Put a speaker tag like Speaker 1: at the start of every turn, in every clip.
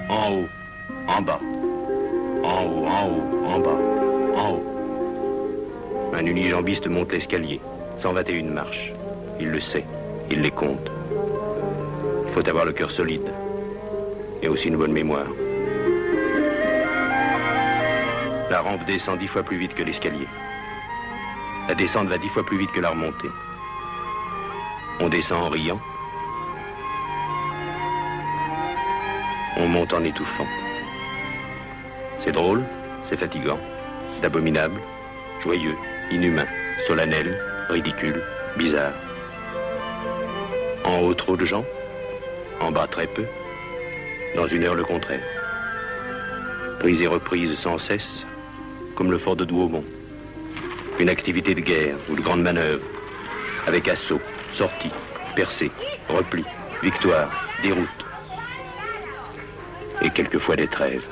Speaker 1: En haut, en bas. En haut, en haut, en bas, en haut. Un unijambiste monte l'escalier. 121 marches. Il le sait. Il les compte. Il faut avoir le cœur solide. Et aussi une bonne mémoire. La rampe descend 10 fois plus vite que l'escalier. La descente va 10 fois plus vite que la remontée. On descend en riant. On monte en étouffant. C'est drôle, c'est fatigant, c'est abominable, joyeux, inhumain, solennel, ridicule, bizarre. En haut, trop de gens. En bas, très peu. Dans une heure, le contraire. Prise et reprise sans cesse, comme le fort de Douaumont. Une activité de guerre ou de grande manœuvre, avec assaut, sortie, percée, repli, victoire, déroute. Et quelquefois des trêves.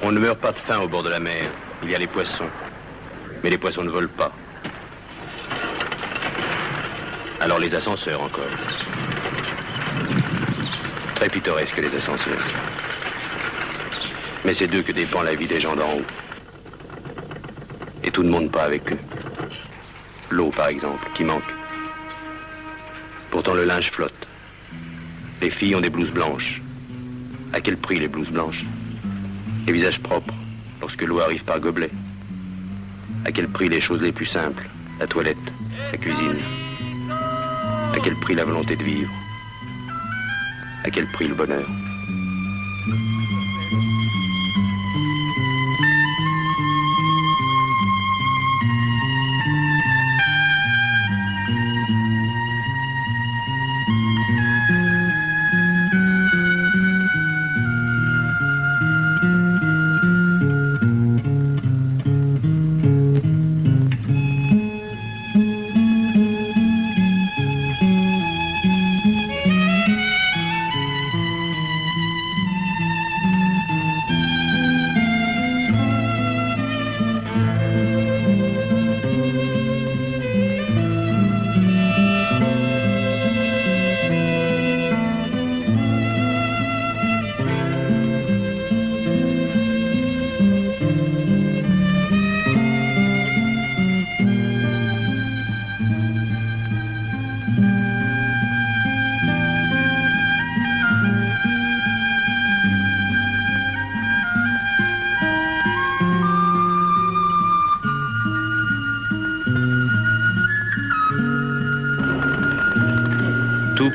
Speaker 1: On ne meurt pas de faim au bord de la mer. Il y a les poissons. Mais les poissons ne volent pas. Alors les ascenseurs encore. Très pittoresques les ascenseurs. Mais c'est d'eux que dépend la vie des gens d'en haut. Et tout ne monte pas avec eux. L'eau, par exemple, qui manque. Pourtant le linge flotte. Les filles ont des blouses blanches. À quel prix les blouses blanches? Les visages propres, lorsque l'eau arrive par gobelet. À quel prix les choses les plus simples, la toilette, la cuisine. À quel prix la volonté de vivre. À quel prix le bonheur. 」 «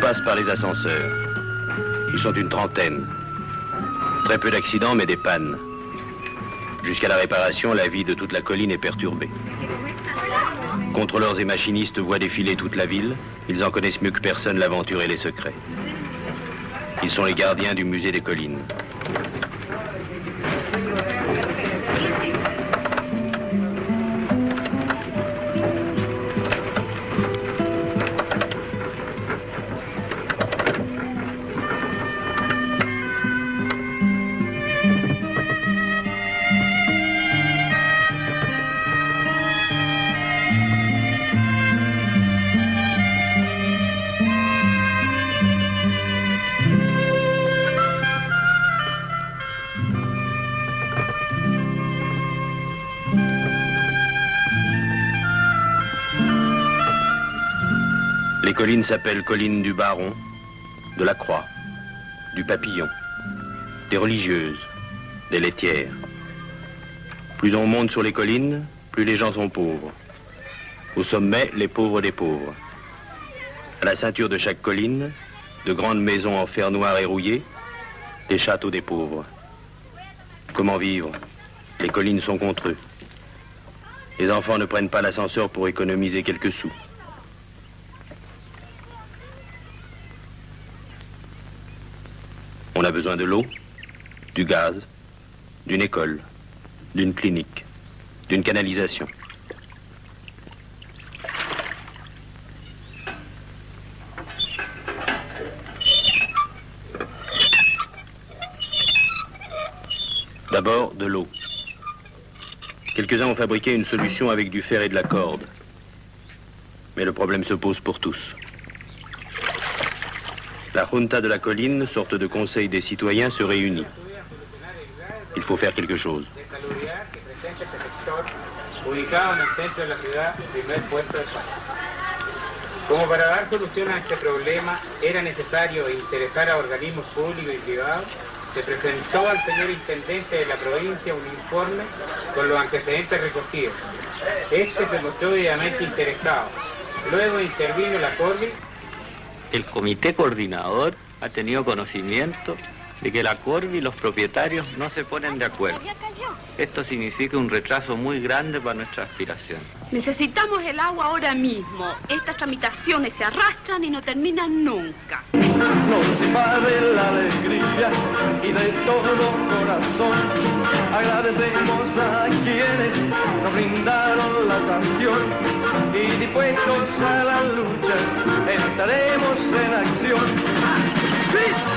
Speaker 1: passe par les ascenseurs. Ils sont une trentaine. Très peu d'accidents, mais des pannes. Jusqu'à la réparation, la vie de toute la colline est perturbée. Contrôleurs et machinistes voient défiler toute la ville. Ils en connaissent mieux que personne l'aventure et les secrets. Ils sont les gardiens du musée des collines. Les collines s'appellent collines du Baron, de la Croix, du Papillon, des religieuses, des laitières. Plus on monte sur les collines, plus les gens sont pauvres. Au sommet, les pauvres des pauvres. À la ceinture de chaque colline, de grandes maisons en fer noir et rouillé, des châteaux des pauvres. Comment vivre? Les collines sont contre eux. Les enfants ne prennent pas l'ascenseur pour économiser quelques sous. On a besoin de l'eau, du gaz, d'une école, d'une clinique, d'une canalisation. D'abord, de l'eau. Quelques-uns ont fabriqué une solution avec du fer et de la corde. Mais le problème se pose pour tous. La Junta de la colline, sorte de conseil des citoyens, se réunit. Il faut faire quelque chose.
Speaker 2: Como para dar solución a este problema era necesario interesar a organismos públicos y privados, se presentó al señor intendente de la provincia un informe con los antecedentes recogidos. Este se mostró obviamente interesado. Luego intervino la Corvi.
Speaker 3: El comité coordinador ha tenido conocimiento de que la Corvi y los propietarios no se ponen de acuerdo. Esto significa un retraso muy grande para nuestra aspiración.
Speaker 4: Necesitamos el agua ahora mismo. Estas tramitaciones se arrastran y no terminan nunca.
Speaker 5: Nos invade la alegría y de todo corazón agradecemos a quienes nos brindaron la canción y dispuestos a la lucha entraremos en acción. ¡Sí!